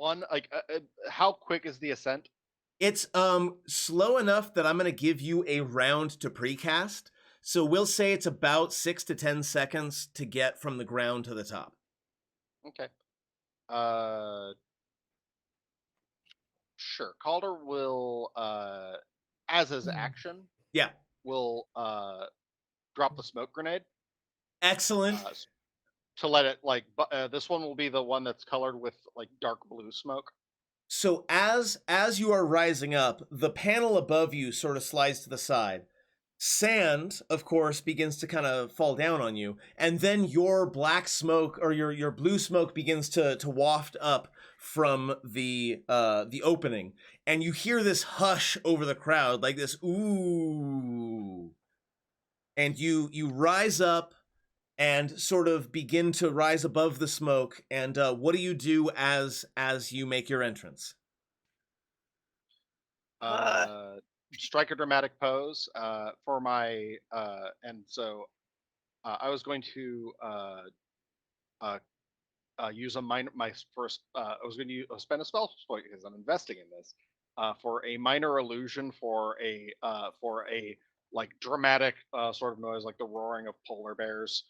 one, like, how quick is the ascent? It's slow enough that I'm gonna give you a round to precast. So we'll say it's about 6 to 10 seconds to get from the ground to the top. Okay. Uh, sure. Calder will, as his action, Yeah, will drop the smoke grenade. excellent. Uh, to let it like, this one will be the one that's colored with like dark blue smoke. So as you are rising up, the panel above you sort of slides to the side. Sand, of course, begins to kind of fall down on you, and then your black smoke or your blue smoke begins to waft up from the opening, and you hear this hush over the crowd, like this ooh, and you rise up and sort of begin to rise above the smoke. And what do you do as you make your entrance? Uh, Uh, strike a dramatic pose for my and so I was going to uh, use a minor my first. I was going to spend a spell point because I'm investing in this for a minor illusion for a like dramatic sort of noise like the roaring of polar bears.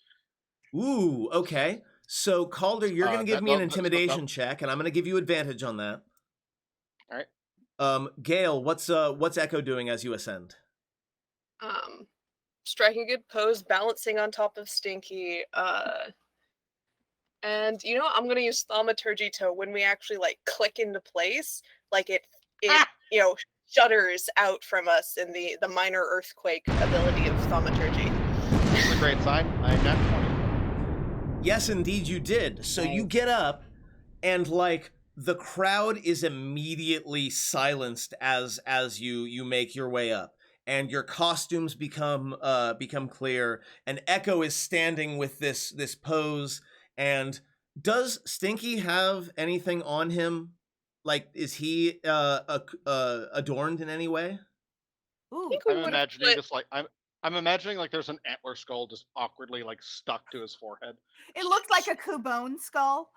Ooh, okay. So Calder, you're gonna give That, me an that intimidation check, and I'm gonna give you advantage on that. all right. Gale, what's Echo doing as you ascend? um, striking a good pose, balancing on top of Stinky. And I'm gonna use thaumaturgy to when we actually like click into place, like it Ah! shudders out from us in the minor earthquake ability of thaumaturgy. This is a great sign. I'm not 20. Yes, indeed you did. So you get up, and like the crowd is immediately silenced as you make your way up, and your costumes become clear, and Echo is standing with this pose. And does Stinky have anything on him? Like, is he adorned in any way? I Ooh. think we I'm would have imagining put just like I'm imagining like there's an antler skull just awkwardly like stuck to his forehead. It looks like a Kubone skull.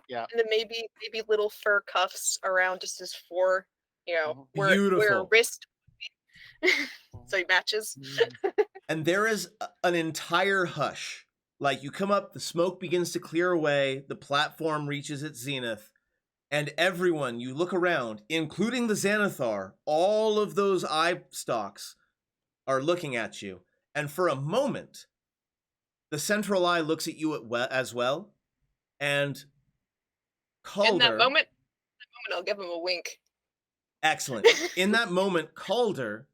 Yeah. and then maybe little fur cuffs around just his fore, Mhm. where Beautiful. wrist so he matches. And there is an entire hush. Like, you come up, the smoke begins to clear away, the platform reaches its zenith, and everyone, you look around, including the Xanathar, all of those eye stalks are looking at you. And for a moment, the central eye looks at you as well, and In that Calder... moment, I'll give him a wink. Excellent. In that moment, Calder,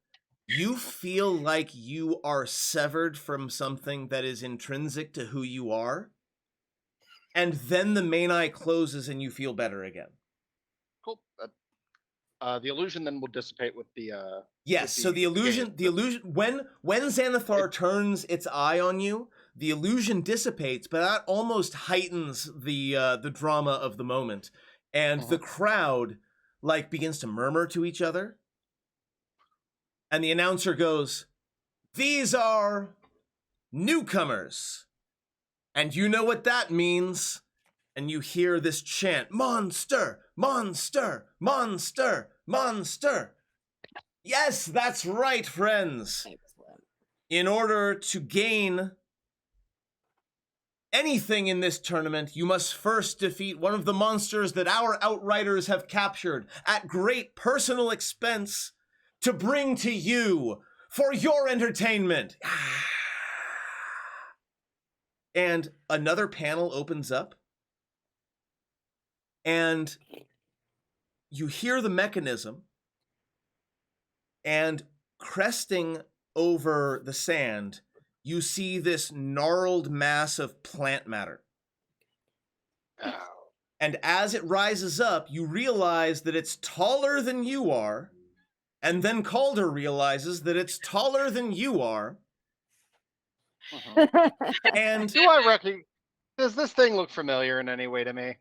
you feel like you are severed from something that is intrinsic to who you are, and then the main eye closes and you feel better again. Cool. The illusion then will dissipate with the Yes, so the illusion when Xanathar turns its eye on you, the illusion dissipates, but that almost heightens the drama of the moment. And the crowd like begins to murmur to each other. And the announcer goes, "These are newcomers. And you know what that means." And you hear this chant, "Monster! Monster! Monster! Monster!" Yes, that's right, friends. Excellent. In order to gain anything in this tournament, you must first defeat one of the monsters that our Outriders have captured at great personal expense to bring to you for your entertainment. And another panel opens up, and you hear the mechanism, and cresting over the sand, you see this gnarled mass of plant matter. Ow. And as it rises up, you realize that it's taller than you are, and then Calder realizes that it's taller than you are. And Do I reckon? Does this thing look familiar in any way to me?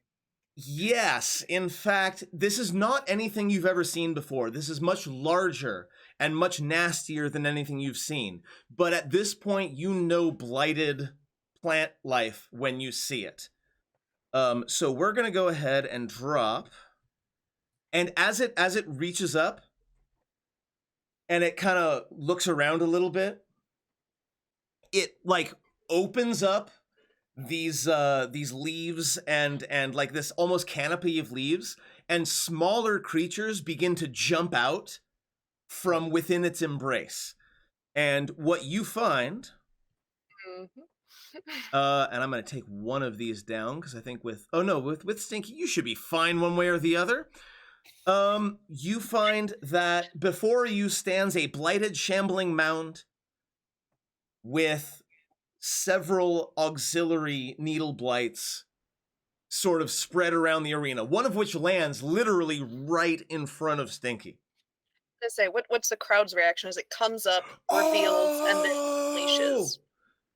yes, in fact, this is not anything you've ever seen before. This is much larger and much nastier than anything you've seen. But at this point, you know blighted plant life when you see it. So we're going to go ahead and drop And as it reaches up, and it kind of looks around a little bit, it like opens up these leaves and like this almost canopy of leaves, and smaller creatures begin to jump out from within its embrace. And what you find, and I'm going to take one of these down because I think with Stinky you should be fine one way or the other. You find that before you stands a blighted shambling mound with several auxiliary needle blights sort of spread around the arena, one of which lands literally right in front of Stinky. I say, what's the crowd's reaction as it comes up, reveals, and then unleashes?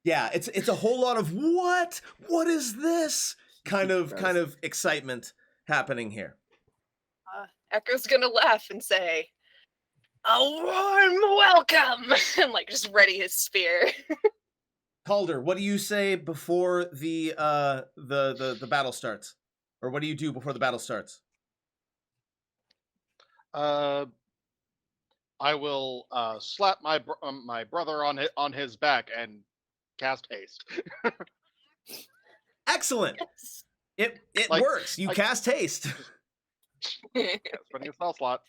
Yeah, it's a whole lot of what is this kind of excitement happening here. Echo's gonna laugh and say, "A warm welcome," and like just ready his spear. Calder, what do you say before the battle starts, or what do you do before the battle starts? I will slap my my brother on his back and cast haste. Excellent. Yes. It Like, works. You cast haste. Spending a spell slot.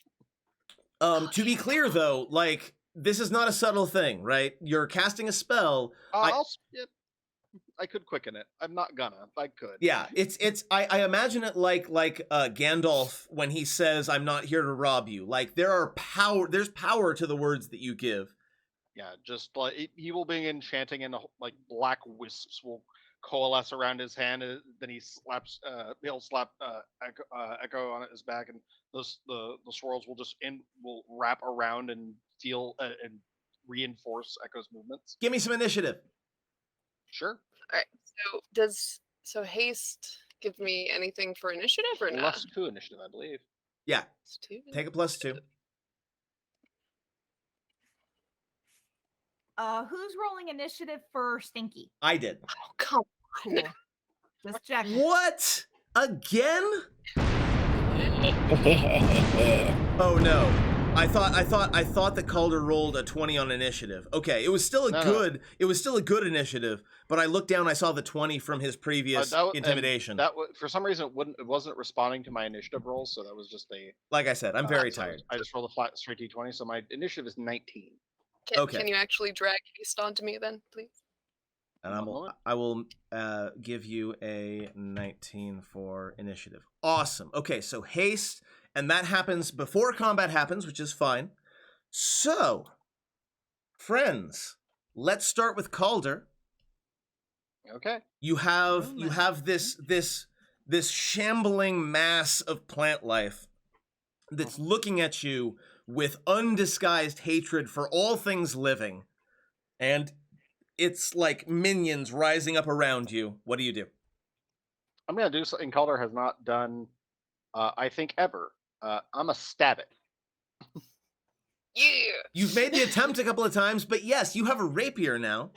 To be clear though, like this is not a subtle thing, right? You're casting a spell. I could quicken it. I'm not gonna. I could. Yeah, it's. I imagine it like Gandalf when he says, "I'm not here to rob you." Like there's power to the words that you give. Yeah, just like he will be enchanting, and like black wisps will coalesce around his hand. Then he'll slap Echo on his back, and the swirls will wrap around and feel and reinforce Echo's movements. Give me some initiative. Sure. All right. So haste give me anything for initiative or not? +2 initiative, I believe. Yeah. +2. Take a +2. Who's rolling initiative for Stinky? I did. Oh, come on. Just check. What? Again? Oh no. I thought that Calder rolled a 20 on initiative. Okay, it was still a good initiative, but I looked down, I saw the 20 from his previous intimidation. For some reason it wasn't responding to my initiative roll, so that was just a. Like I said, I'm very tired. I just rolled a flat straight d20, so my initiative is 19. Can you actually drag haste onto me then, please? And I will give you a 19 for initiative. Awesome. Okay, so haste, and that happens before combat happens, which is fine. So, friends, let's start with Calder. Okay. You have this shambling mass of plant life that's looking at you with undisguised hatred for all things living, and it's like minions rising up around you. What do you do? I'm gonna do something Calder has not done, I think, ever. I'm gonna stab it. Yeah. You've made the attempt a couple of times, but yes, you have a rapier now,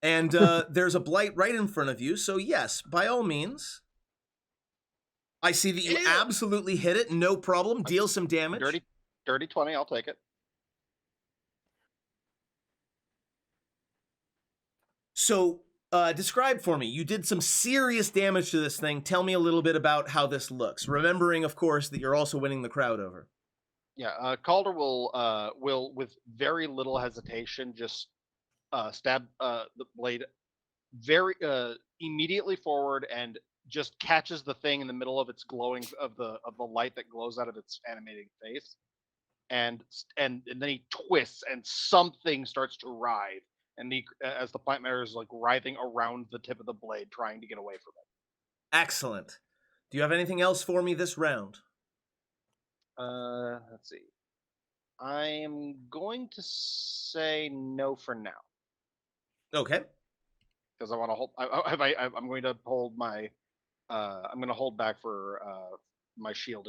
and there's a blight right in front of you. So yes, by all means. I see that you absolutely hit it. No problem. Deal some damage. Dirty 20. I'll take it. So, describe for me. You did some serious damage to this thing. Tell me a little bit about how this looks. Remembering, of course, that you're also winning the crowd over. Yeah, Calder will with very little hesitation just stab the blade very immediately forward and just catches the thing in the middle of its glowing of the light that glows out of its animating face, and then he twists and something starts to writhe. And as the plant matter is like writhing around the tip of the blade, trying to get away from it. Excellent. Do you have anything else for me this round? Let's see. I am going to say no for now. Okay. Because I want to hold. I'm going to hold my. I'm going to hold back for my shield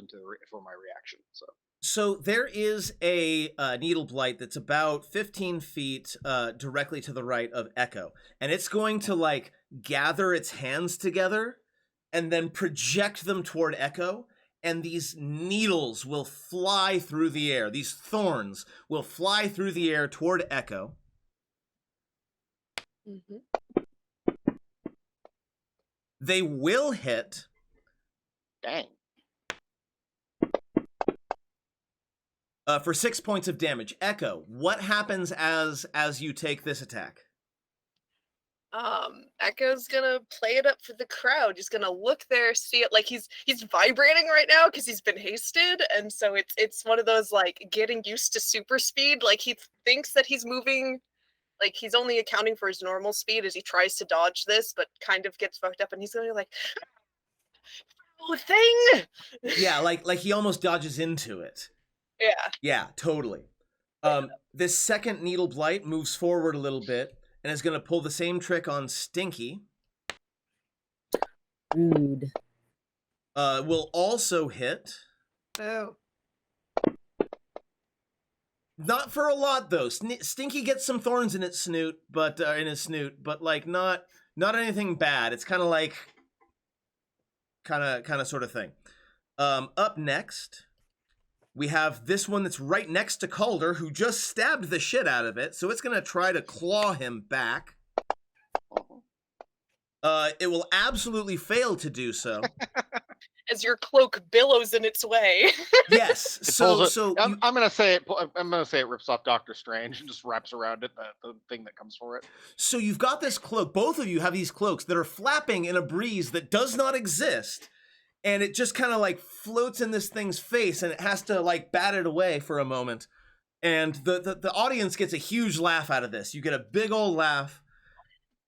for my reaction. So there is a needle blight that's about 15 feet directly to the right of Echo, and it's going to like gather its hands together and then project them toward Echo, and these needles will fly through the air. These thorns will fly through the air toward Echo. They will hit. Dang. For 6 points of damage. Echo, what happens as you take this attack? Echo's gonna play it up for the crowd. He's gonna look there, see it, like he's vibrating right now because he's been hasted, and so it's one of those like getting used to super speed. Like he thinks that he's moving, like he's only accounting for his normal speed as he tries to dodge this, but kind of gets fucked up, and he's gonna be like, "Oh, thing!" Yeah, like he almost dodges into it. Yeah. Yeah, totally. This second needle blight moves forward a little bit and is going to pull the same trick on Stinky. Rude. Will also hit. Boo. Not for a lot though. Stinky gets some thorns in its snoot, but like not anything bad. It's kind of like kind of sort of thing. Up next, we have this one that's right next to Calder, who just stabbed the shit out of it, so it's going to try to claw him back. It will absolutely fail to do so. As your cloak billows in its way. Yes. I'm gonna say it rips off Doctor Strange and just wraps around it the thing that comes for it. So you've got this cloak. Both of you have these cloaks that are flapping in a breeze that does not exist. And it just kind of like floats in this thing's face, and it has to like bat it away for a moment. And the audience gets a huge laugh out of this. You get a big old laugh.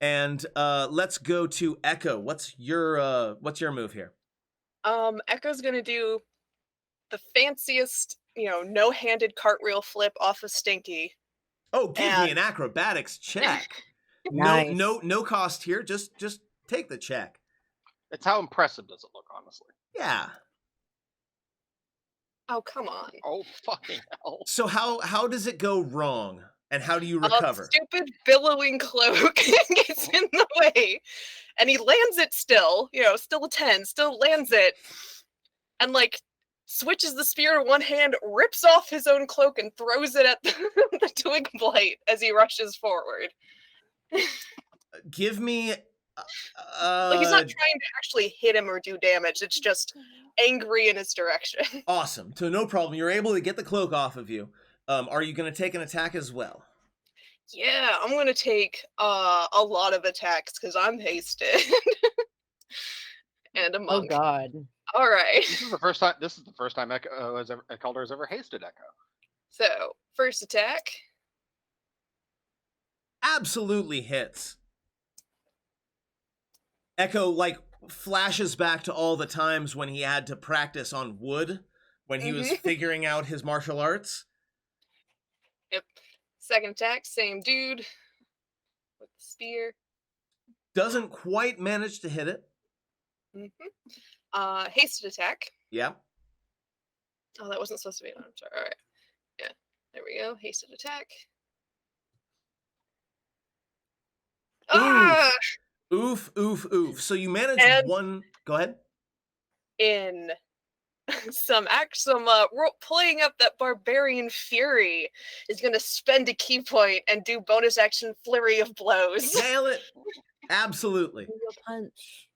And let's go to Echo. What's your move here? Echo's gonna do the fanciest, no-handed cartwheel flip off of Stinky. Oh, give me an acrobatics check. Nice. No cost here. Just take the check. It's how impressive does it look, honestly? Yeah. Oh, come on. Oh, fucking hell. So how does it go wrong? And how do you recover? Stupid billowing cloak gets in the way. And he lands it still, still a 10, still lands it. And like switches the spear in one hand, rips off his own cloak and throws it at the twig blight as he rushes forward. Give me like he's not trying to actually hit him or do damage. It's just angry in his direction. Awesome. So no problem. You're able to get the cloak off of you. Are you going to take an attack as well? Yeah, I'm going to take a lot of attacks because I'm hasted. And a Oh monk. God. All right. This is the first time Calder has ever hasted Echo. So, first attack. Absolutely hits. Echo like flashes back to all the times when he had to practice on wood when he was figuring out his martial arts. Yep. Second attack, same dude with the spear. Doesn't quite manage to hit it. Hasted attack. Yeah. Oh, that wasn't supposed to be one. I'm sorry. All right. Yeah. There we go. Hasted attack. Ah! Oof. So you managed And- one. Go ahead. In pulling up that barbarian fury is going to spend a key point and do bonus action flurry of blows. Nail it. Absolutely. Punch.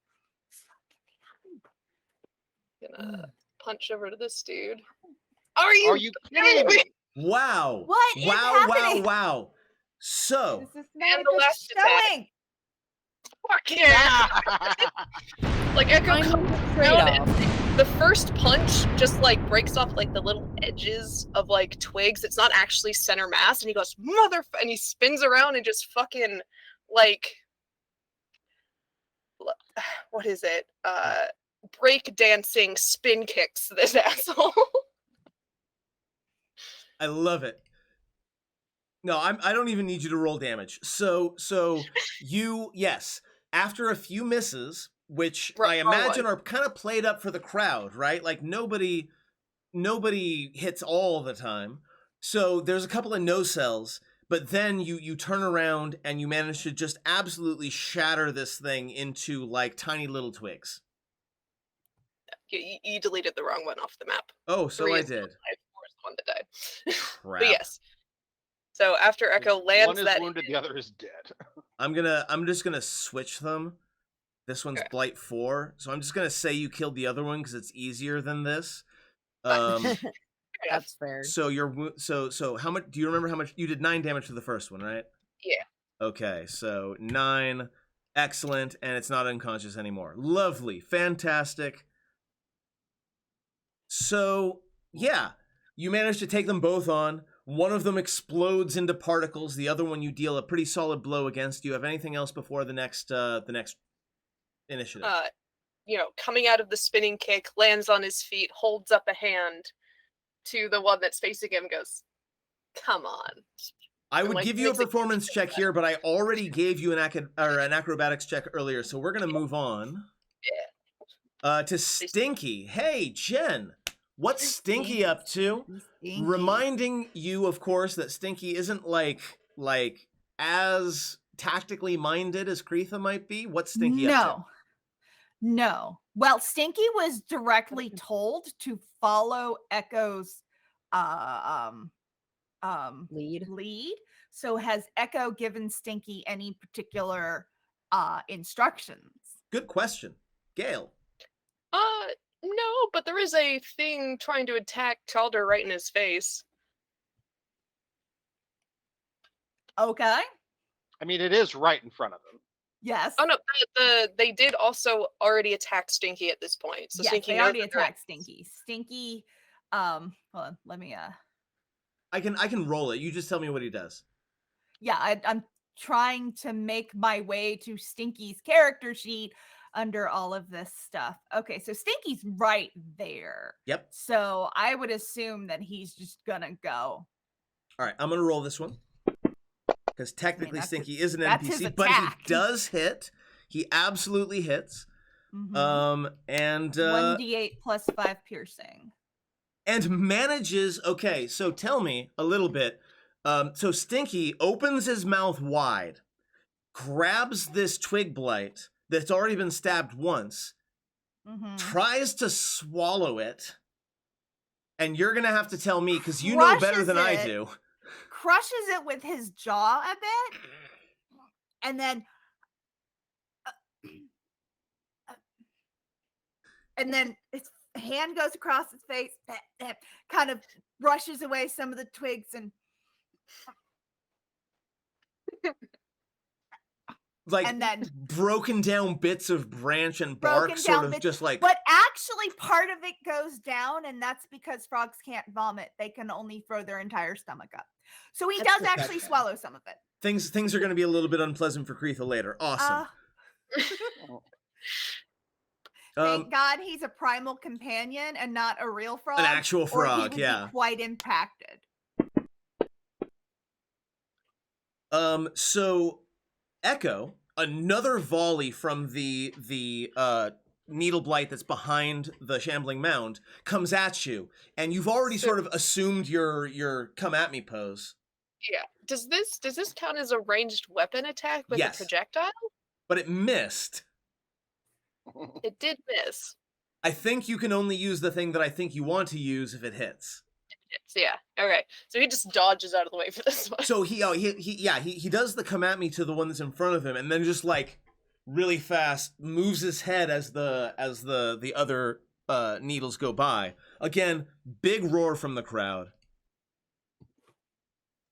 Gonna punch over to this dude. Are you kidding me? Wow. What is happening? Wow. So This is not And a the good last attack. showing. Fuck yeah! Like Echo I know comes the down trade-off. and the first punch just like breaks off like the little edges of like twigs. It's not actually center mass, and he goes and he spins around and just fucking like what is it? Break dancing spin kicks this asshole. I love it. No, I don't even need you to roll damage. So you, yes, after a few misses, which I imagine are kind of played up for the crowd, right? Like nobody hits all the time. So there's a couple of no-sells, but then you turn around and you manage to just absolutely shatter this thing into like tiny little twigs. You deleted the wrong one off the map. Oh, so 3 I is did. alive, 4 is the one that died. Crap. But yes. So after Echo lands one is that, wounded, the other is dead. I'm just gonna switch them. This one's Okay. Blight 4, so I'm just gonna say you killed the other one because it's easier than this. That's fair. So so how much? Do you remember how much you did? 9 damage to the first one, right? Yeah. Okay, so 9, excellent, and it's not unconscious anymore. Lovely, fantastic. So yeah, you managed to take them both on. One of them explodes into particles. The other one you deal a pretty solid blow against. Do you have anything else before the next initiative? Coming out of the spinning kick, lands on his feet, holds up a hand to the one that's facing him, goes, "Come on." I and, would like, give you a makes a performance check here, but I already gave you an acrobatics check earlier, so we're gonna move on. To Stinky. Hey, Jen, what's Stinky up to? Stinky. Reminding you, of course, that Stinky isn't like as tactically minded as Kreitha might be. What's Stinky up to? No. Well, Stinky was directly told to follow Echo's lead. So has Echo given Stinky any particular instructions? Good question. Gale. No, but there is a thing trying to attack Calder right in his face. Okay. I mean, it is right in front of him. Yes. Oh no, they did also already attack Stinky at this point. So yes, Stinky they knows already that they're- attacked Stinky. Stinky, hold on, let me I can roll it. You just tell me what he does. yeah, I'm trying to make my way to Stinky's character sheet under all of this stuff. Okay, so Stinky's right there. Yep. So I would assume that he's just gonna go. All right, I'm gonna roll this one because technically that's Stinky is an that's his NPC, but he attack. does hit. He absolutely hits. Mhm. And 1d8 plus 5 piercing. and manages. Okay, so tell me a little bit. So Stinky opens his mouth wide, grabs this twig blight that's already been stabbed once, Mhm. tries to swallow it, and you're gonna have to tell me because you know better Crushes than I it. do. Crushes it with his jaw a bit, and then his hand goes across his face, kind of brushes away some of the twigs, and Like and then broken down bits of branch and bark, broken sort down of bits. just like. But actually, part of it goes down, and that's because frogs can't vomit; they can only throw their entire stomach up. So he That's does actually disgusting. swallow some of it. Things are going to be a little bit unpleasant for Kreitha later. Awesome. Thank God he's a primal companion and not a real frog. An actual or he frog, would be yeah. quite impacted. So Echo, another volley from the needle blight that's behind the shambling mound comes at you, and you've already sort of assumed your come at me pose. Yeah. Does this count as a ranged weapon attack with Yes. a projectile? But it missed. It did miss. I think you can only use the thing that I think you want to use if it hits. Yeah. Okay. So he just dodges out of the way for this one. So he does the come at me to the one that's in front of him, and then just like really fast moves his head as the other needles go by. Again, big roar from the crowd.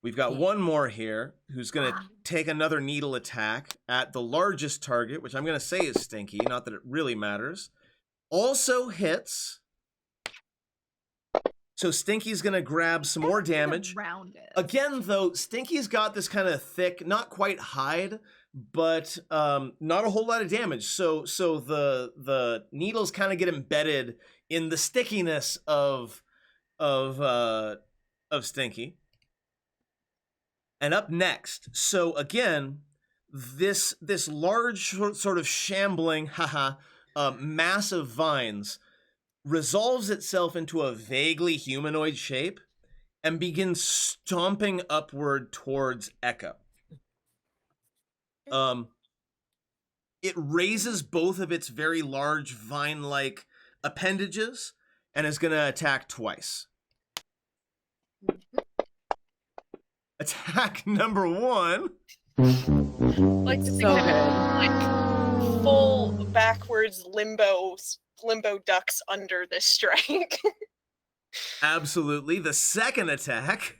We've got one more here who's gonna take another needle attack at the largest target, which I'm gonna say is Stinky, not that it really matters. Also hits. So Stinky's gonna grab some more damage. Again, though, Stinky's got this kind of thick, not quite hide, but not a whole lot of damage. So the needles kind of get embedded in the stickiness of Stinky. And up next, so again, this large sort of shambling, mass of vines resolves itself into a vaguely humanoid shape and begins stomping upward towards Echo. It raises both of its very large vine-like appendages and is going to attack twice. Attack number 1. Like to think So of it good. like full backwards limbo ducks under this strike. Absolutely. The second attack.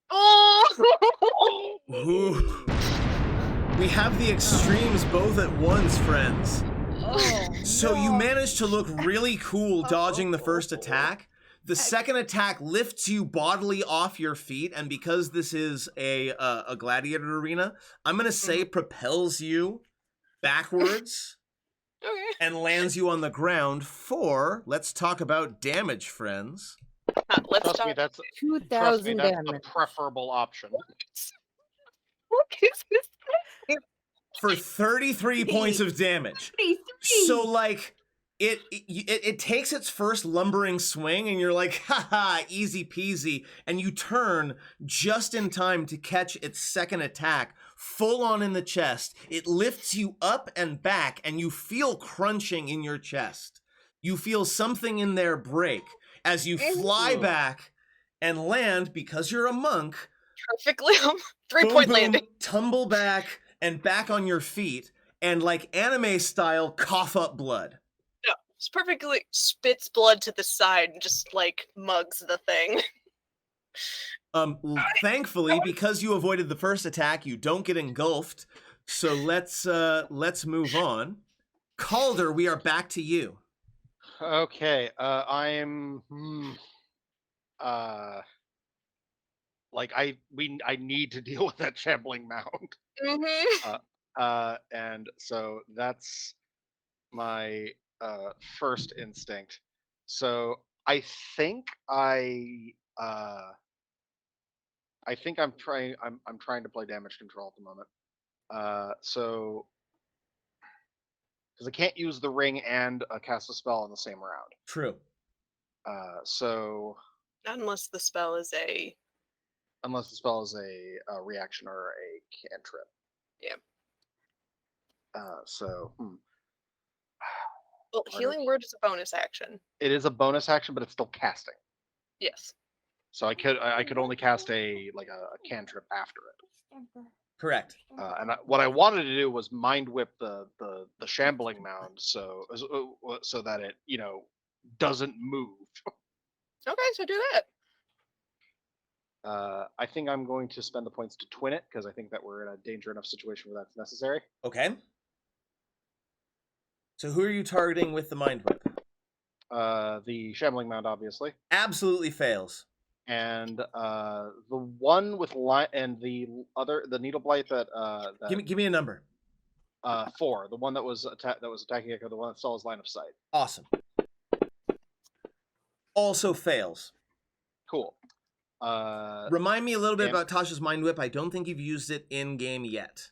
Oh! Ooh. We have the extremes both at once, friends. Oh, So you managed to look really cool dodging the first attack. The second attack lifts you bodily off your feet, and because this is a gladiator arena, I'm going to say propels you backwards Okay. and lands you on the ground for, let's talk about damage, friends. Let's Trust me, talk. that's 2,000 the damage. preferable option. What is this? For 33 points of damage. 33. So, like, it takes its first lumbering swing, and you're like, haha, easy peasy. And you turn just in time to catch its second attack, full on in the chest. It lifts you up and back, and you feel crunching in your chest. You feel something in there break as you fly back and land, because you're a monk. Perfectly. Boom, 3-point boom, landing. tumble back and back on your feet, and like anime style, cough up blood. No, it's perfectly spits blood to the side and just like mugs the thing. Thankfully, because you avoided the first attack, you don't get engulfed. So let's move on. Calder, we are back to you. Okay, I'm like I need to deal with that shambling mound. And so that's my first instinct. So I think I'm trying to play damage control at the moment. So because I can't use the ring and cast a spell in the same round. True. So Not unless the spell is a reaction or a cantrip. Yeah. So well, healing word is a bonus action. it is a bonus action, but it's still casting. Yes. So I could only cast a cantrip after it. Correct. And what I wanted to do was mind whip the shambling mound, so that it doesn't move. Okay, so do that. I think I'm going to spend the points to twin it, because I think that we're in a danger enough situation where that's necessary. Okay. So who are you targeting with the mind whip? The shambling mound, obviously, Absolutely fails. and the one with and the needle blight that Give me a number. 4, the one that was attacking Echo, the one that saw his line of sight. Awesome. Also fails. Cool. Remind me a little bit and- about Tasha's mind whip. I don't think you've used it in game yet.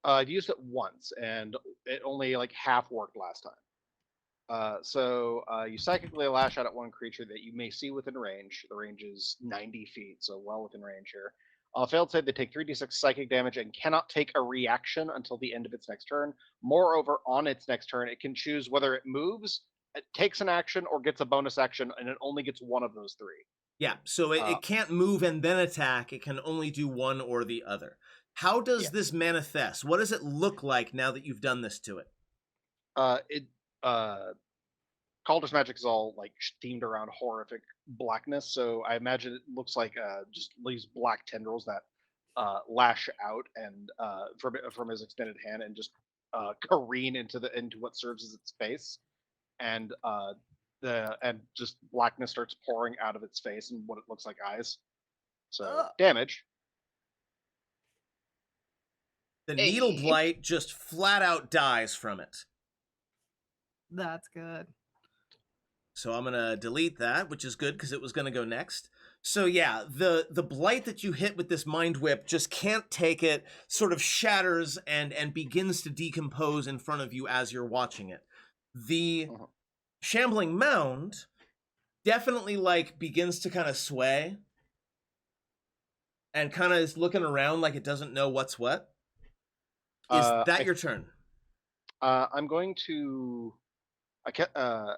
I've used it once, and it only like half worked last time. So you psychically lash out at one creature that you may see within range. The range is 90 feet, so well within range here. On a failed save, they take 3d6 psychic damage and cannot take a reaction until the end of its next turn. Moreover, on its next turn, it can choose whether it moves, it takes an action, or gets a bonus action, and it only gets one of those 3. Yeah, so it can't move and then attack. It can only do one or the other. How does this manifest? What does it look like now that you've done this to it? Calder's magic is all like themed around horrific blackness, so I imagine it looks like just these black tendrils that lash out and from his extended hand and just careen into what serves as its face, and just blackness starts pouring out of its face and what it looks like eyes. So damage. The needle blight just flat out dies from it. That's good. So I'm gonna delete that, which is good because it was gonna go next. So yeah, the blight that you hit with this mind whip just can't take it, sort of shatters and begins to decompose in front of you as you're watching it. The shambling mound definitely like begins to kind of sway and kind of is looking around like it doesn't know what's what. Is Uh, that I, your turn? I'm going to. I can. I'm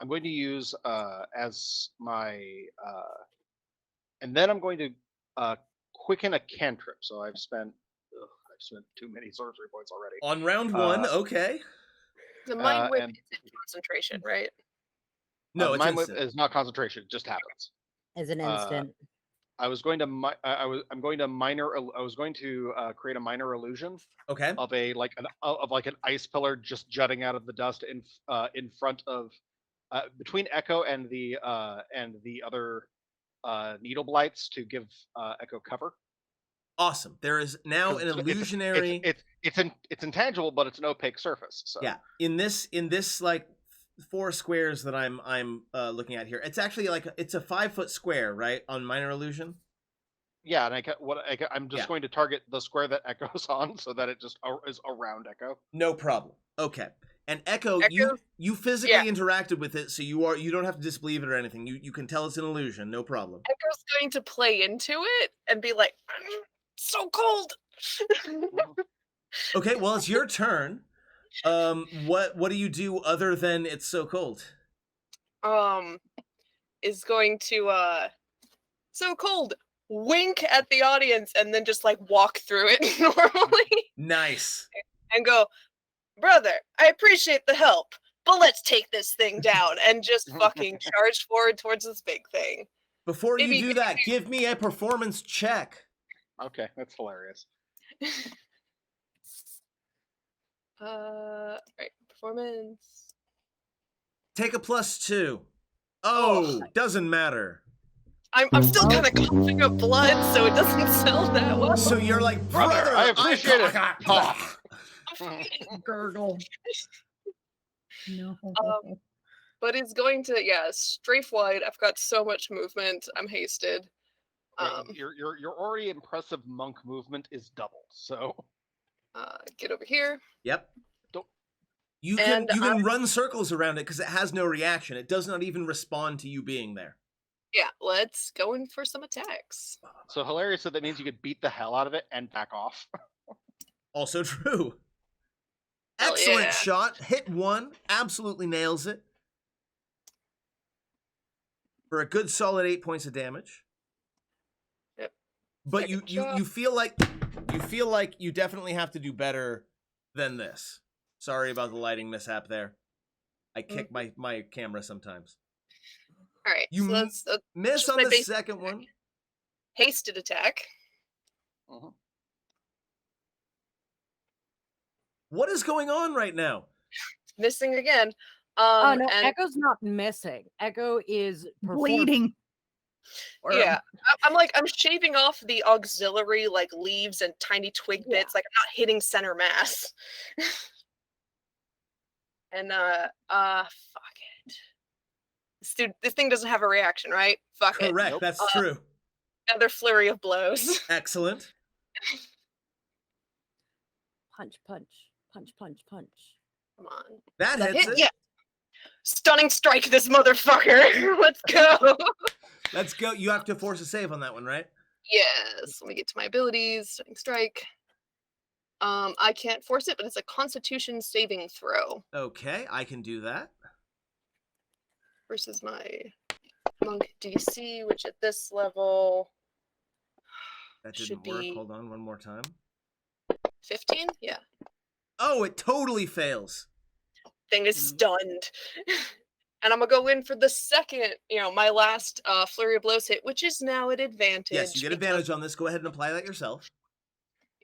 going to use as my. And then I'm going to quicken a cantrip. So I've spent. I've spent too many sorcery points already. On round one, okay. The mind whip And is in concentration, right? No, the it's mind whip instant. is not concentration; it just happens. As an instant. I was going to. I'm going to minor. I was going to create a minor illusion Okay. of a like an ice pillar just jutting out of the dust in front of between Echo and the other needle blights to give Echo cover. Awesome. There is now 'Cause an illusionary. It's intangible, but it's an opaque surface. So Yeah. In this like 4 squares that I'm looking at here, it's actually like it's a 5-foot square, right? On minor illusion. yeah, and I'm just Yeah. going to target the square that Echo's on, so that it just is around Echo. No problem. Okay. And Echo, Echo- you physically interacted with it, so you don't have to disbelieve it or anything. You can tell it's an illusion, no problem. Echo's going to play into it and be like, so cold. Okay, well it's your turn. What do you do other than it's so cold? Is going to so cold, wink at the audience, and then just like walk through it normally Nice. and go, brother, I appreciate the help, but let's take this thing down, and just fucking charge forward towards this big thing. Before Maybe- you do that, give me a performance check. Okay, that's hilarious. Right, performance. Take a +2. Oh, doesn't matter. I'm still kind of coughing up blood, so it doesn't sound that well. So you're like, Brother, brother, I appreciate it. Gurgle. No. But it's going to, strafe wide. I've got so much movement. I'm hasted. Your already impressive monk movement is double. So Get over here. Yep. Don't- You can run circles around it because it has no reaction. It does not even respond to you being there. Yeah, let's go in for some attacks. so hilarious that means you could beat the hell out of it and back off. Also true. Hell Excellent yeah. shot. Hit 1. Absolutely nails it. For a good solid 8 points of damage. Yep. But Second you shot. feel like you definitely have to do better than this. Sorry about the lighting mishap there. I kick my camera sometimes. All right, You so let's Miss just on my the basic second one. hasted attack. What is going on right now? Missing again. Oh no, and Echo's not missing. Echo is Bleeding. yeah, I'm shaving off the auxiliary like leaves and tiny twig bits. Like I'm not hitting center mass. And fuck it. This thing doesn't have a reaction, right? Fuck it. Correct, that's true. Another flurry of blows. Excellent. punch, punch, punch, punch, punch. Come on. That hits it. Yeah. Stunning strike this motherfucker. Let's go. Let's go. You have to force a save on that one, right? Yes. Let me get to my abilities. Stunning strike. I can't force it, but it's a Constitution saving throw Okay, I can do that. versus my monk DC, which at this level That should didn't work. be Hold on one more time. 15. Yeah. Oh, it totally fails. Thing is stunned. And I'm gonna go in for the second, my last flurry of blows hit, which is now at advantage. Yes, you get because- advantage on this. Go ahead and apply that yourself.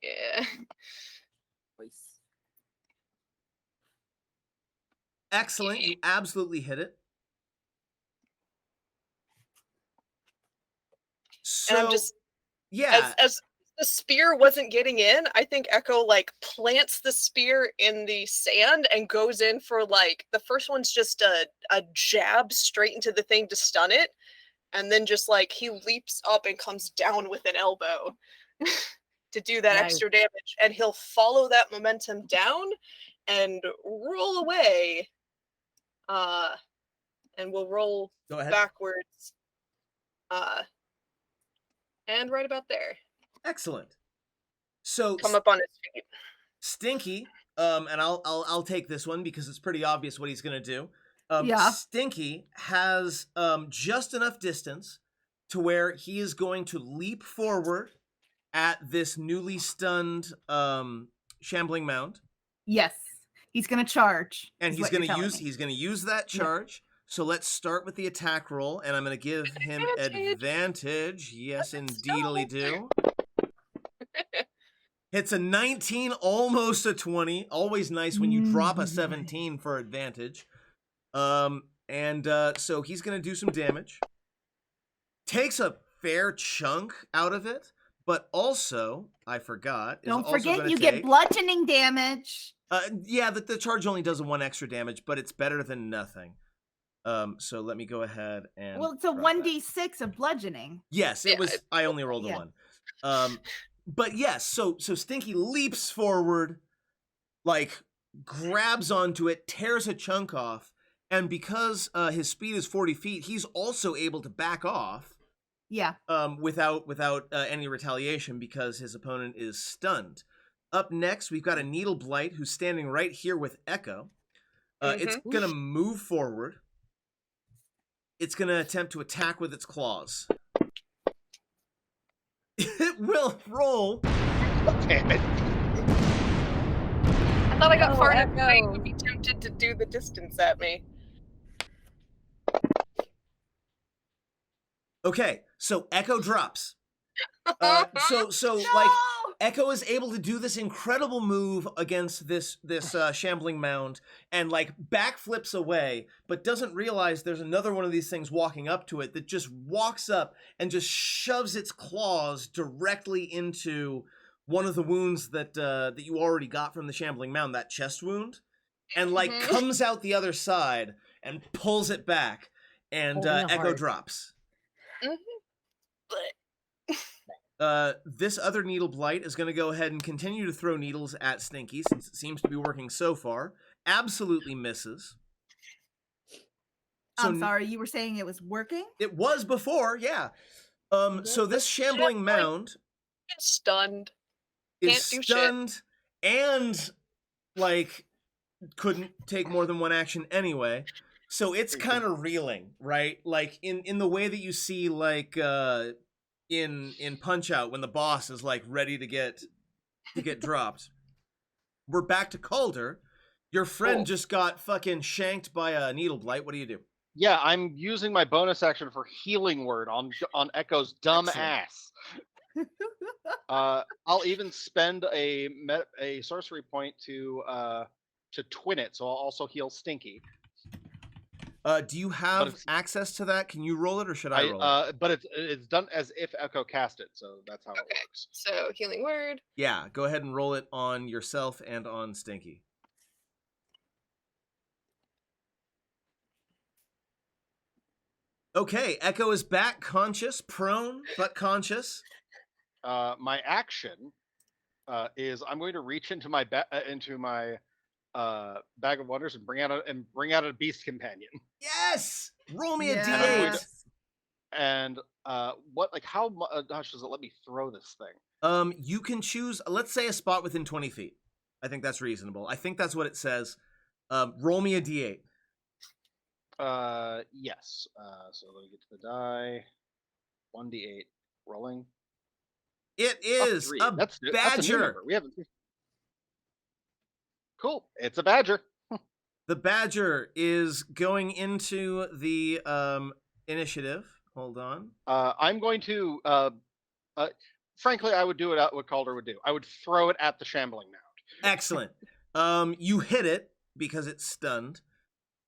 Yeah. Excellent. You absolutely hit it. So, And I'm just yeah. as the spear wasn't getting in, I think Echo like plants the spear in the sand and goes in for like the first one's just a jab straight into the thing to stun it, and then just like he leaps up and comes down with an elbow to do that Nice. extra damage, and he'll follow that momentum down and roll away. And we'll roll Go ahead. backwards. And right about there. Excellent. So Come up on his feet. Stinky, and I'll take this one because it's pretty obvious what he's gonna do. Yeah. Stinky has just enough distance to where he is going to leap forward at this newly stunned shambling mound, Yes. He's gonna charge. and is he's what you're gonna telling use me. he's gonna use that Yeah. charge. So let's start with the attack roll, and I'm gonna give him advantage. Yes, indeedly do. It's a 19, almost a 20. Always nice when you drop a 17 for advantage. So he's gonna do some damage. Takes a fair chunk out of it, but also, I forgot. Don't forget you get bludgeoning damage. Yeah, the charge only does 1 extra damage, but it's better than nothing. So let me go ahead and. Well, it's a 1d6 of bludgeoning. Yes, it was. I only rolled a 1. But yes, so Stinky leaps forward, like grabs onto it, tears a chunk off, and because his speed is 40 feet, he's also able to back off. Yeah. Without any retaliation because his opponent is stunned. Up next, we've got a Needle Blight who's standing right here with Echo. It's gonna move forward. It's gonna attempt to attack with its claws. It will roll. Damn it. I thought I got far enough Echo. away to be tempted to do the distance at me. Okay, so Echo drops. So No! like Echo is able to do this incredible move against this shambling mound and like backflips away, but doesn't realize there's another one of these things walking up to it that just walks up and just shoves its claws directly into one of the wounds that you already got from the shambling mound, that chest wound, and like comes out the other side and pulls it back, and Holding a Echo heart. drops. But This other Needle Blight is going to go ahead and continue to throw needles at Stinky since it seems to be working so far. Absolutely misses. I'm sorry, you were saying it was working? It was before, yeah. So this shambling mound it's stunned. is Can't do shit. stunned and like couldn't take more than 1 action anyway. So it's kind of reeling, right? Like in the way that you see like in Punch-Out when the boss is like ready to get dropped. We're back to Calder. Your friend just got fucking shanked by a Needle Blight. What do you do? Yeah, I'm using my bonus action for Healing Word on Echo's dumb Excellent. ass. I'll even spend a sorcery point to twin it, so I'll also heal Stinky. Do you have access to that? Can you roll it, or should I roll it? But it's done as if Echo cast it, so that's how it Okay. works. So Healing Word. Yeah, go ahead and roll it on yourself and on Stinky. Okay, Echo is back, conscious, prone, but conscious. My action is I'm going to reach into my bag of wonders and bring out a beast companion. Yes! Roll me a Yes. d8. And how much does it let me throw this thing? You can choose, let's say, a spot within 20 feet. I think that's reasonable. I think that's what it says. Roll me a d8. Yes. So let me get to the die. 1d8 rolling. It is a That's a new badger. number. We haven't. Cool. It's a badger. The badger is going into the initiative. Hold on. I'm going to. Frankly, I would do it what Calder would do. I would throw it at the shambling mound. Excellent. You hit it because it's stunned.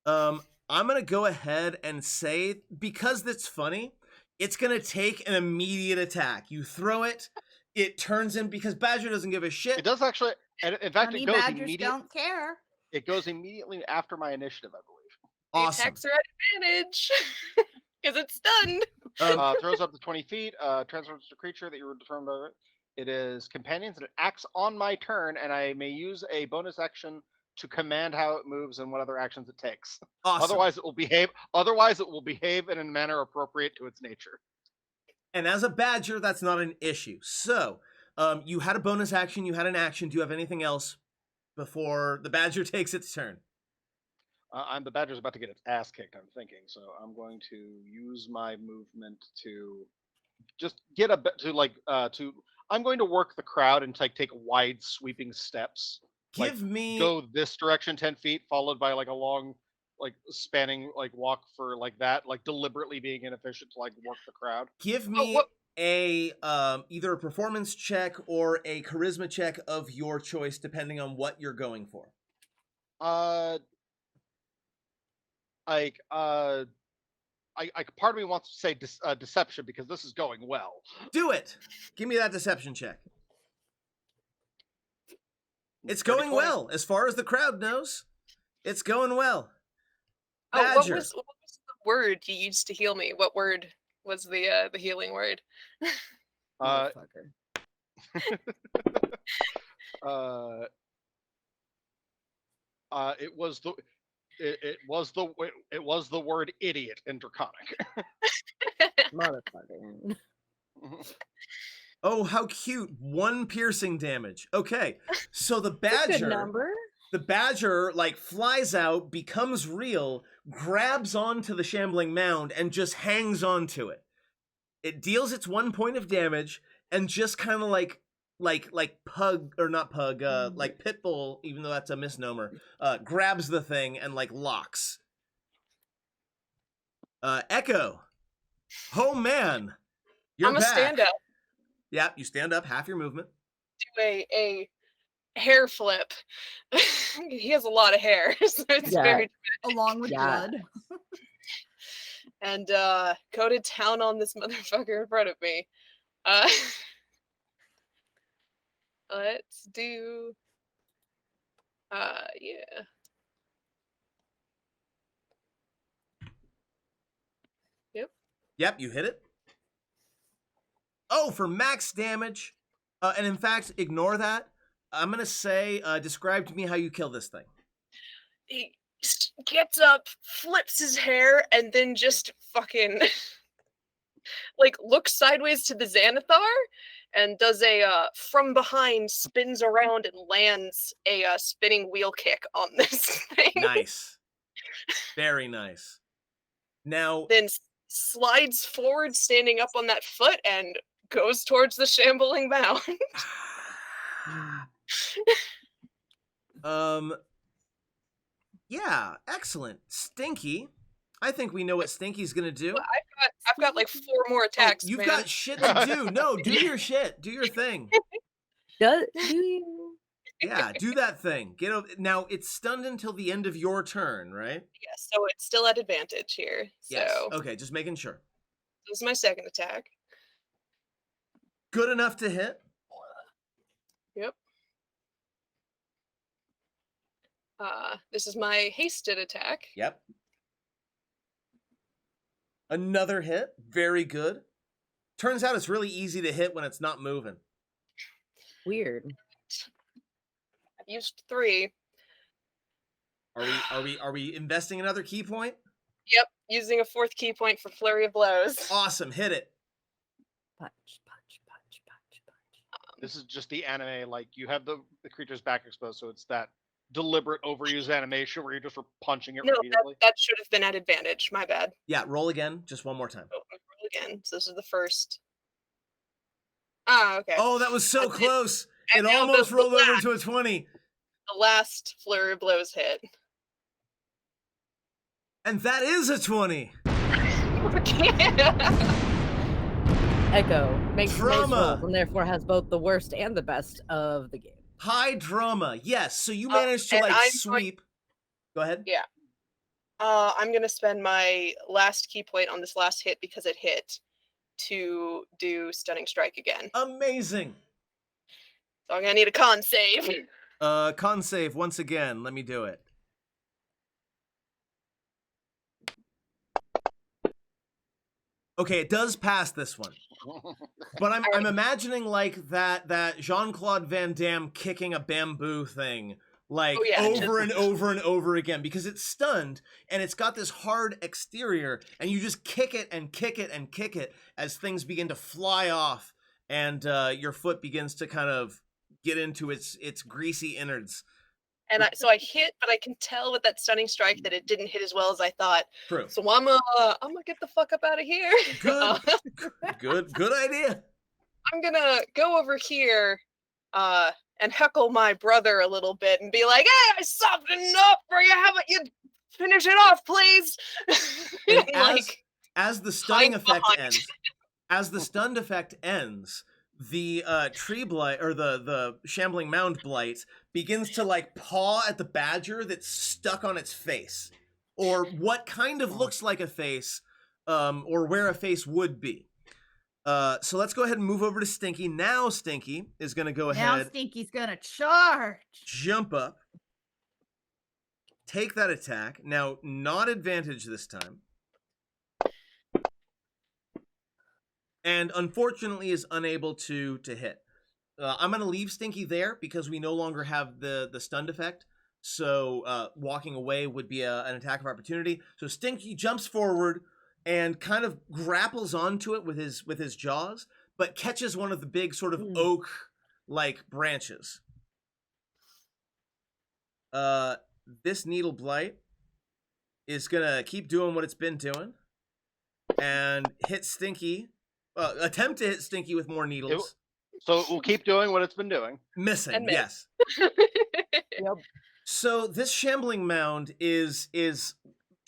I'm gonna go ahead and say, because that's funny, it's gonna take an immediate attack. You throw it, it turns in, because badger doesn't give a shit. It does actually. And in fact, Honey it goes badgers immediately. don't care. It goes immediately after my initiative, I believe. The Awesome. attacks are at advantage because it's stunned. Throws up to 20 feet. Transforms to a creature that you were determined over. It is companions, and it acts on my turn, and I may use a bonus action to command how it moves and what other actions it takes. Awesome. Otherwise, it will behave. Otherwise, it will behave in a manner appropriate to its nature. And as a badger, that's not an issue. So, You had a bonus action, you had an action. Do you have anything else before the badger takes its turn? The badger's about to get its ass kicked, I'm thinking, so I'm going to use my movement to just get a bit to I'm going to work the crowd and take wide sweeping steps. Give me Go this direction 10 feet, followed by like a long spanning walk for that, deliberately being inefficient to work the crowd. Give me a either a performance check or a charisma check of your choice, depending on what you're going for. Part of me wants to say deception because this is going well. Do it. Give me that deception check. It's going well, as far as the crowd knows. It's going well. Badger. What was the word you used to heal me? What word was the healing word? Motherfucker. It was the word idiot in Draconic. Motherfucker. Oh, how cute. 1 piercing damage. Okay. So the badger, Good number. the badger flies out, becomes real, grabs onto the shambling mound and just hangs onto it. It deals its 1 point of damage and just kind of like pug or not pug, like pitbull, even though that's a misnomer, grabs the thing and locks. Echo. Oh man. You're I'm a back. stand up. Yeah, you stand up, half your movement. Do a hair flip. He has a lot of hair, so it's Yeah. very Along with Yeah. blood. and go to town on this motherfucker in front of me. Let's do yeah. Yep, you hit it. Oh, for max damage. And in fact, ignore that. I'm going to say, describe to me how you kill this thing. He gets up, flips his hair, and then just fucking looks sideways to the Xanathar and does a from behind, spins around and lands a spinning wheel kick on this thing. Nice. Very nice. Now, Then slides forward, standing up on that foot, and goes towards the shambling mound. yeah, excellent. Stinky. I think we know what Stinky's gonna do. Well, I've got 4 more attacks. You've man. got shit to do. No, do your shit. Do your thing. Do you? Yeah, do that thing. Get over. Now it's stunned until the end of your turn, right? Yeah, so it's still at advantage here. Yes. So Okay, just making sure. this is my second attack. Good enough to hit. Yep. This is my hasted attack. Yep. Another hit. Very good. Turns out it's really easy to hit when it's not moving. Weird. I've used 3. Are we investing another key point? Yep, using a 4th key point for flurry of blows. Awesome. Hit it. Punch, punch, punch, punch, punch. This is just the anime, you have the creature's back exposed, so it's that deliberate overused animation where you're just punching it No, repeatedly. that should have been at advantage. My bad. Yeah, roll again. Just one more time. Oh, roll again. So this is the first. Ah, okay. Oh, that was so That's it. close. It And now almost the rolled over last- to a 20. The last flurry of blows hit. And that is a 20. Echo makes nice Drama. rolls and therefore has both the worst and the best of the game. High drama. Yes. So you managed to and I'm sweep. Go ahead. Yeah. I'm gonna spend my last key point on this last hit because it hit to do stunning strike again. Amazing. So I'm gonna need a con save. Con save once again. Let me do it. Okay, it does pass this one. But I'm imagining that Jean-Claude Van Damme kicking a bamboo thing over and over and over again because it's stunned and it's got this hard exterior and you just kick it and kick it and kick it as things begin to fly off and your foot begins to kind of get into its greasy innards. And so I hit, but I can tell with that stunning strike that it didn't hit as well as I thought. True. So I'm gonna get the fuck up out of here. Good. Good idea. I'm gonna go over here, and heckle my brother a little bit and be like, "Hey, I softened up for you. How about you finish it off, please?" And as the stunning effect behind. ends, the tree blight or the shambling mound blight begins to like paw at the badger that's stuck on its face, or what kind of looks like a face, or where a face would be. So let's go ahead and move over to Stinky. Now Stinky is going to go Now ahead, Stinky's gonna charge. jump up, take that attack. Now, not advantage this time. And unfortunately is unable to hit. I'm going to leave Stinky there because we no longer have the stunned effect. So walking away would be an attack of opportunity. So Stinky jumps forward and kind of grapples onto it with his jaws, but catches one of the big sort of oak-like branches. This needle blight is going to keep doing what it's been doing and hit Stinky. Attempt to hit Stinky with more needles. So it will keep doing what it's been doing. Missing, And miss. yes. Yep. So this shambling mound is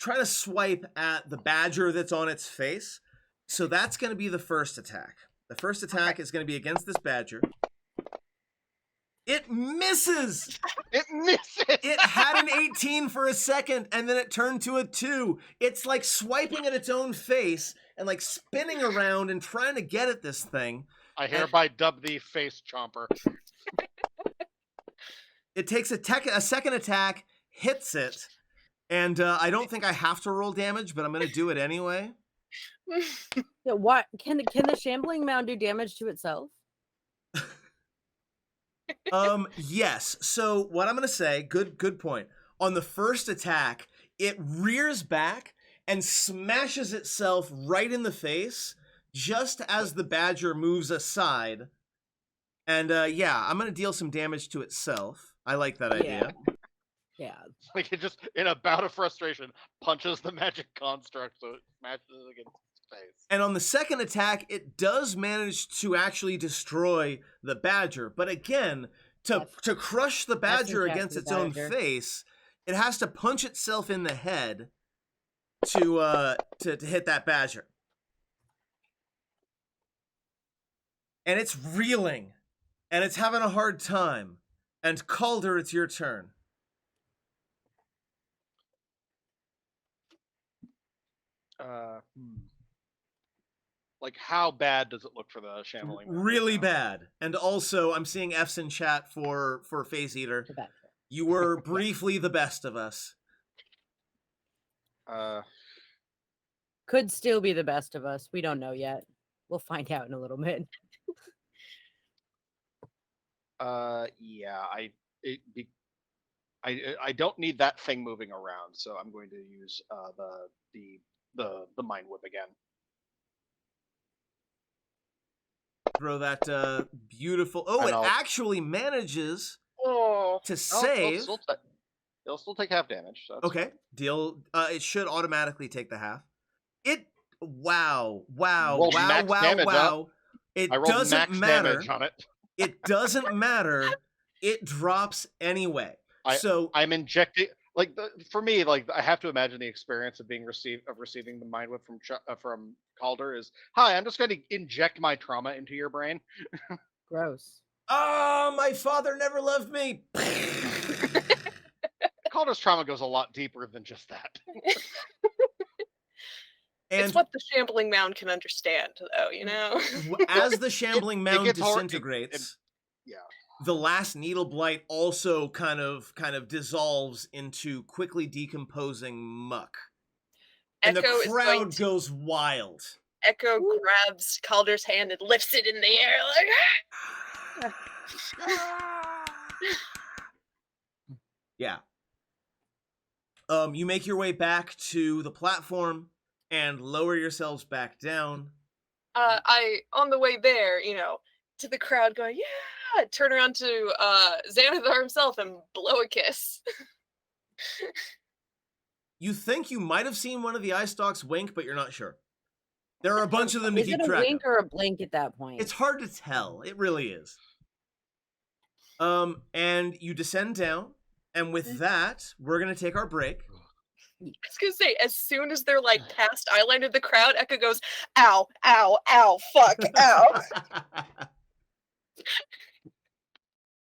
trying to swipe at the badger that's on its face. So that's going to be the first attack. The first attack is going to be against this badger. It misses! It misses! It had an 18 for a second, and then it turned to a 2. It's like swiping at its own face and like spinning around and trying to get at this thing. I hereby dub thee Face Chomper. It takes a second attack, hits it, and I don't think I have to roll damage, but I'm going to do it anyway. Yeah, what can the shambling mound do damage to itself? Yes. So what I'm going to say, good point. On the first attack, it rears back and smashes itself right in the face just as the badger moves aside. And yeah, I'm going to deal some damage to itself. I like that idea. Yeah. Like it just, in a bout of frustration, punches the magic construct so it smashes it against its face. And on the second attack, it does manage to actually destroy the badger. But again, to crush the badger against its own face, it has to punch itself in the head to hit that badger. And it's reeling, and it's having a hard time. And Calder, it's your turn. Like, how bad does it look for the shambling? Really bad. And also, I'm seeing F's in chat for Phase Eater. You were briefly the best of us. Could still be the best of us. We don't know yet. We'll find out in a little bit. Yeah, I don't need that thing moving around, so I'm going to use the mind whip again. Throw that beautiful. Oh, it actually manages to save. It'll still take half damage. So okay, deal. It should automatically take the half. Wow. It doesn't matter. On it. It doesn't matter. It drops anyway. I'm injecting. Like for me, like I have to imagine the experience of receiving the mind whip from Calder is, hi, I'm just going to inject my trauma into your brain. Gross. Oh, my father never loved me. Calder's trauma goes a lot deeper than just that. And it's what the shambling mound can understand, though, you know? As the shambling mound disintegrates, yeah. The last needle blight also kind of dissolves into quickly decomposing muck. And the crowd goes wild. Echo grabs Calder's hand and lifts it in the air like Yeah. You make your way back to the platform and lower yourselves back down. on the way there, you know, to the crowd, going, "Yeah!" Turn around to Xanathar himself and blow a kiss. You think you might have seen one of the eye stalks wink, but you're not sure. There are a bunch of them to Is keep it a track wink of. or a blink at that point? It's hard to tell. It really is. And you descend down, and with that, we're gonna take our break. I was gonna say, as soon as they're like past eyeline of the crowd, Echo goes, "Ow, ow, ow, fuck, ow."